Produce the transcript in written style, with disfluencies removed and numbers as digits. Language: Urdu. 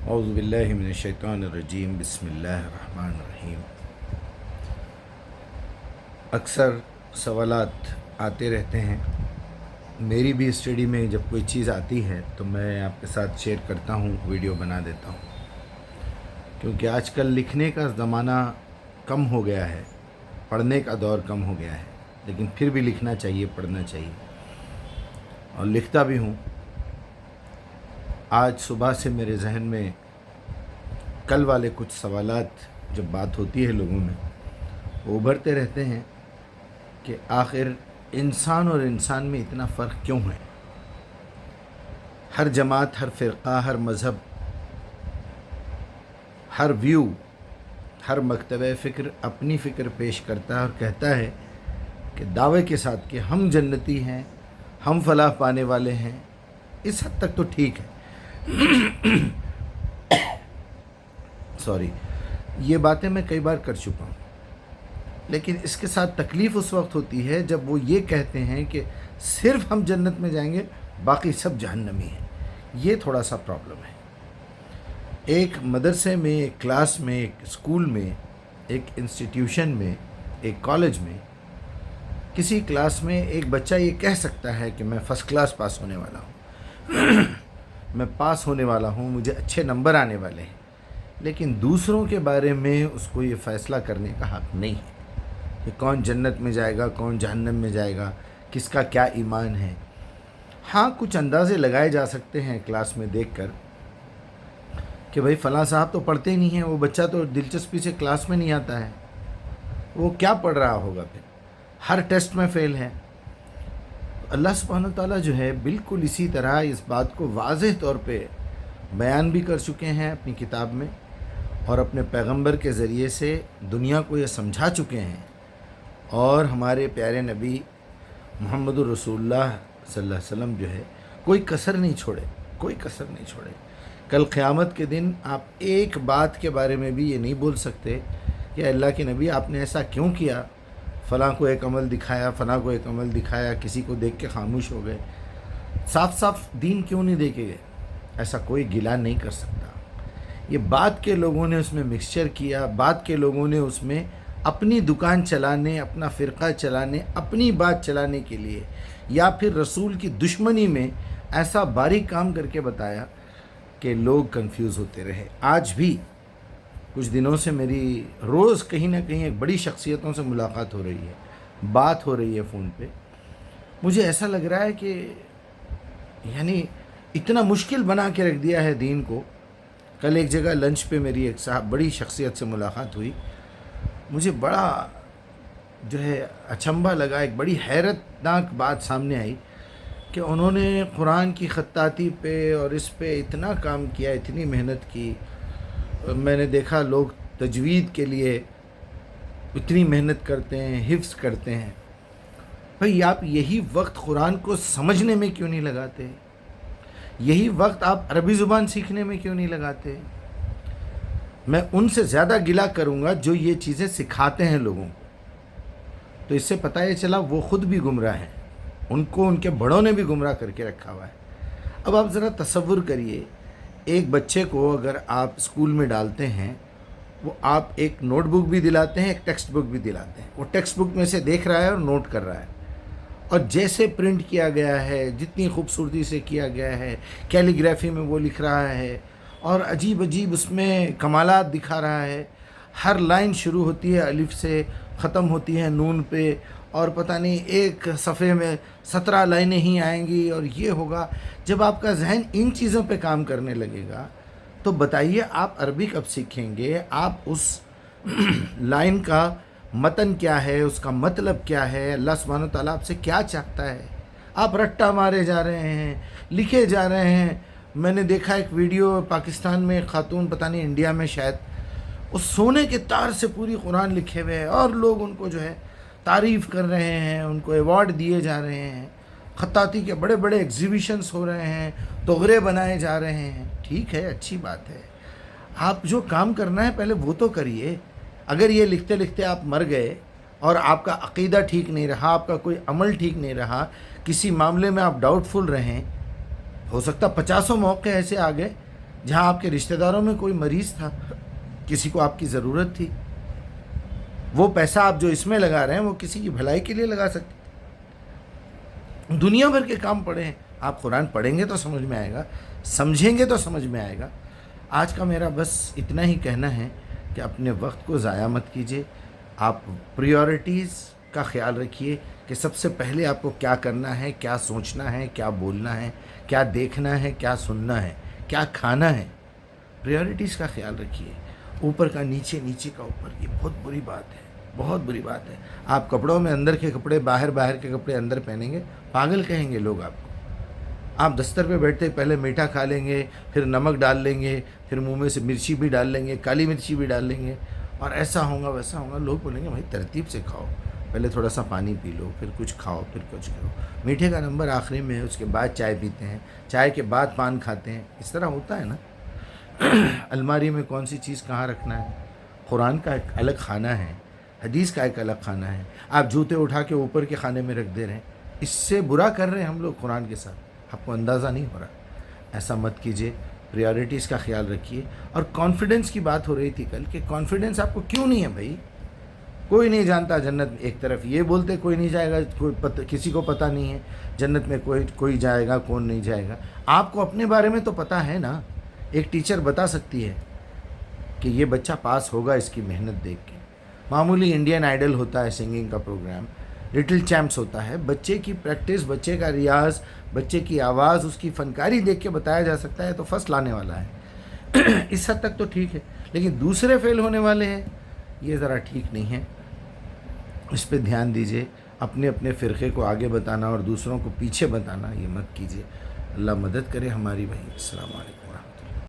اعوذ باللہ من الشیطان الرجیم بسم اللہ الرحمن الرحیم۔ اکثر سوالات آتے رہتے ہیں، میری بھی اسٹڈی میں جب کوئی چیز آتی ہے تو میں آپ کے ساتھ شیئر کرتا ہوں، ویڈیو بنا دیتا ہوں، کیونکہ آج کل لکھنے کا زمانہ کم ہو گیا ہے، پڑھنے کا دور کم ہو گیا ہے، لیکن پھر بھی لکھنا چاہیے، پڑھنا چاہیے، اور لکھتا بھی ہوں۔ آج صبح سے میرے ذہن میں کل والے کچھ سوالات جب بات ہوتی ہے لوگوں میں وہ ابھرتے رہتے ہیں کہ آخر انسان اور انسان میں اتنا فرق کیوں ہے؟ ہر جماعت، ہر فرقہ، ہر مذہب، ہر ویو، ہر مکتبہ فکر اپنی فکر پیش کرتا ہے اور کہتا ہے کہ دعوے کے ساتھ کہ ہم جنتی ہیں، ہم فلاح پانے والے ہیں۔ اس حد تک تو ٹھیک ہے، سوری، یہ باتیں میں کئی بار کر چکا ہوں، لیکن اس کے ساتھ تکلیف اس وقت ہوتی ہے جب وہ یہ کہتے ہیں کہ صرف ہم جنت میں جائیں گے، باقی سب جہنمی ہیں۔ یہ تھوڑا سا پرابلم ہے۔ ایک مدرسے میں، ایک کلاس میں، ایک اسکول میں، ایک انسٹیٹیوشن میں، ایک کالج میں، کسی کلاس میں ایک بچہ یہ کہہ سکتا ہے کہ میں فرسٹ کلاس پاس ہونے والا ہوں، میں پاس ہونے والا ہوں، مجھے اچھے نمبر آنے والے ہیں، لیکن دوسروں کے بارے میں اس کو یہ فیصلہ کرنے کا حق نہیں ہے کہ کون جنت میں جائے گا، کون جہنم میں جائے گا، کس کا کیا ایمان ہے۔ ہاں، کچھ اندازے لگائے جا سکتے ہیں کلاس میں دیکھ کر کہ بھئی فلاں صاحب تو پڑھتے ہی نہیں ہیں، وہ بچہ تو دلچسپی سے کلاس میں نہیں آتا ہے، وہ کیا پڑھ رہا ہوگا، پھر ہر ٹیسٹ میں فیل ہے۔ اللہ سبحانہ تعالیٰ جو ہے بالکل اسی طرح اس بات کو واضح طور پہ بیان بھی کر چکے ہیں اپنی کتاب میں، اور اپنے پیغمبر کے ذریعے سے دنیا کو یہ سمجھا چکے ہیں، اور ہمارے پیارے نبی محمد الرسول اللہ صلی اللہ علیہ وسلم جو ہے کوئی کسر نہیں چھوڑے، کوئی کسر نہیں چھوڑے۔ کل قیامت کے دن آپ ایک بات کے بارے میں بھی یہ نہیں بول سکتے کہ اللہ کے نبی آپ نے ایسا کیوں کیا، فلاں کو ایک عمل دکھایا، فلاں کو ایک عمل دکھایا، کسی کو دیکھ کے خاموش ہو گئے، صاف صاف دین کیوں نہیں دیکھے گئے، ایسا کوئی گلا نہیں کر سکتا۔ یہ بعد کے لوگوں نے اس میں مکسچر کیا، بعد کے لوگوں نے اس میں اپنی دکان چلانے، اپنا فرقہ چلانے، اپنی بات چلانے کے لیے، یا پھر رسول کی دشمنی میں ایسا باریک کام کر کے بتایا کہ لوگ کنفیوز ہوتے رہے۔ آج بھی کچھ دنوں سے میری روز کہیں نہ کہیں ایک بڑی شخصیتوں سے ملاقات ہو رہی ہے، بات ہو رہی ہے فون پہ، مجھے ایسا لگ رہا ہے کہ یعنی اتنا مشکل بنا کے رکھ دیا ہے دین کو۔ کل ایک جگہ لنچ پہ میری ایک صاحب بڑی شخصیت سے ملاقات ہوئی، مجھے بڑا جو ہے اچنبھا لگا، ایک بڑی حیرت ناک بات سامنے آئی کہ انہوں نے قرآن کی خطاطی پہ اور اس پہ اتنا کام کیا، اتنی محنت کی۔ میں نے دیکھا لوگ تجوید کے لیے اتنی محنت کرتے ہیں، حفظ کرتے ہیں۔ بھئی آپ یہی وقت قرآن کو سمجھنے میں کیوں نہیں لگاتے؟ یہی وقت آپ عربی زبان سیکھنے میں کیوں نہیں لگاتے؟ میں ان سے زیادہ گلہ کروں گا جو یہ چیزیں سکھاتے ہیں لوگوں کو، تو اس سے پتہ یہ چلا وہ خود بھی گمراہ ہیں، ان کو ان کے بڑوں نے بھی گمراہ کر کے رکھا ہوا ہے۔ اب آپ ذرا تصور کریے، ایک بچے کو اگر آپ اسکول میں ڈالتے ہیں، وہ آپ ایک نوٹ بک بھی دلاتے ہیں، ایک ٹیکسٹ بک بھی دلاتے ہیں، وہ ٹیکسٹ بک میں سے دیکھ رہا ہے اور نوٹ کر رہا ہے، اور جیسے پرنٹ کیا گیا ہے، جتنی خوبصورتی سے کیا گیا ہے، کیلی گرافی میں وہ لکھ رہا ہے، اور عجیب عجیب اس میں کمالات دکھا رہا ہے۔ ہر لائن شروع ہوتی ہے الف سے، ختم ہوتی ہے نون پہ، اور پتہ نہیں ایک صفحے میں 17 لائنیں ہی آئیں گی، اور یہ ہوگا۔ جب آپ کا ذہن ان چیزوں پہ کام کرنے لگے گا تو بتائیے آپ عربی کب سیکھیں گے؟ آپ اس لائن کا متن کیا ہے، اس کا مطلب کیا ہے، اللہ سبحانہ وتعالیٰ آپ سے کیا چاہتا ہے؟ آپ رٹا مارے جا رہے ہیں، لکھے جا رہے ہیں۔ میں نے دیکھا ایک ویڈیو، پاکستان میں ایک خاتون، پتہ نہیں انڈیا میں شاید، اس سونے کے تار سے پوری قرآن لکھے ہوئے ہے، اور لوگ ان کو جو ہے تعریف کر رہے ہیں، ان کو ایوارڈ دیے جا رہے ہیں، خطاطی کے بڑے بڑے ایگزیبیشنز ہو رہے ہیں، تغرے بنائے جا رہے ہیں۔ ٹھیک ہے، اچھی بات ہے، آپ جو کام کرنا ہے پہلے وہ تو کریے۔ اگر یہ لکھتے لکھتے آپ مر گئے اور آپ کا عقیدہ ٹھیک نہیں رہا، آپ کا کوئی عمل ٹھیک نہیں رہا، کسی معاملے میں آپ ڈاؤٹ فل رہیں، ہو سکتا 50 موقع ایسے آ گئے جہاں آپ کے رشتہ داروں میں کوئی مریض تھا، کسی کو آپ کی ضرورت تھی، وہ پیسہ آپ جو اس میں لگا رہے ہیں وہ کسی کی بھلائی کے لیے لگا سکتے. دنیا بھر کے کام پڑے ہیں. آپ قرآن پڑھیں گے تو سمجھ میں آئے گا، سمجھیں گے تو سمجھ میں آئے گا. آج کا میرا بس اتنا ہی کہنا ہے کہ اپنے وقت کو ضائع مت کیجیے. آپ پریورٹیز کا خیال رکھیے کہ سب سے پہلے آپ کو کیا کرنا ہے، کیا سوچنا ہے، کیا بولنا ہے، کیا دیکھنا ہے، کیا سننا ہے، کیا کھانا ہے. پریورٹیز کا خیال رکھیے. اوپر کا نیچے، نیچے کا اوپر، یہ بہت بری بات ہے، بہت بری بات ہے. آپ کپڑوں میں اندر کے کپڑے باہر، باہر کے کپڑے اندر پہنیں گے، پاگل کہیں گے لوگ آپ کو. آپ دستر پہ بیٹھتے پہلے میٹھا کھا لیں گے، پھر نمک ڈال لیں گے، پھر منہ میں سے مرچی بھی ڈال لیں گے، کالی مرچی بھی ڈال لیں گے، اور ایسا ہوگا ویسا ہوگا. لوگ بولیں گے بھائی ترتیب سے کھاؤ، پہلے تھوڑا سا پانی پی لو، پھر کچھ کھاؤ، پھر کچھ کرو. میٹھے کا نمبر آخری میں ہے، اس کے بعد چائے پیتے ہیں، چائے کے بعد پان کھاتے ہیں. اس طرح ہوتا ہے نا. الماری میں کون سی چیز کہاں رکھنا ہے. قرآن کا ایک الگ خانہ ہے، حدیث کا ایک الگ خانہ ہے. آپ جوتے اٹھا کے اوپر کے خانے میں رکھ دے رہے ہیں. اس سے برا کر رہے ہیں ہم لوگ قرآن کے ساتھ. آپ کو اندازہ نہیں ہو رہا. ایسا مت کیجیے. پریارٹیز کا خیال رکھیے. اور کانفیڈنس کی بات ہو رہی تھی کل کہ کانفیڈنس آپ کو کیوں نہیں ہے بھائی. کوئی نہیں جانتا جنت. ایک طرف یہ بولتے کوئی نہیں جائے گا، کسی کو پتہ نہیں ہے جنت میں کوئی جائے گا، کون نہیں جائے گا. آپ کو اپنے بارے میں تو پتہ ہے نا. ایک ٹیچر بتا سکتی ہے کہ یہ بچہ پاس ہوگا اس کی محنت دیکھ کے. معمولی انڈین آئیڈل ہوتا ہے سنگنگ کا پروگرام، لٹل چیمپس ہوتا ہے. بچے کی پریکٹس، بچے کا ریاض، بچے کی آواز، اس کی فنکاری دیکھ کے بتایا جا سکتا ہے تو فرسٹ لانے والا ہے. اس حد تک تو ٹھیک ہے، لیکن دوسرے فیل ہونے والے ہیں، یہ ذرا ٹھیک نہیں ہے. اس پہ دھیان دیجیے. اپنے اپنے فرقے کو آگے بتانا اور دوسروں کو پیچھے بتانا یہ مت کیجیے. اللہ مدد کرے ہماری. بھائی السلام علیکم.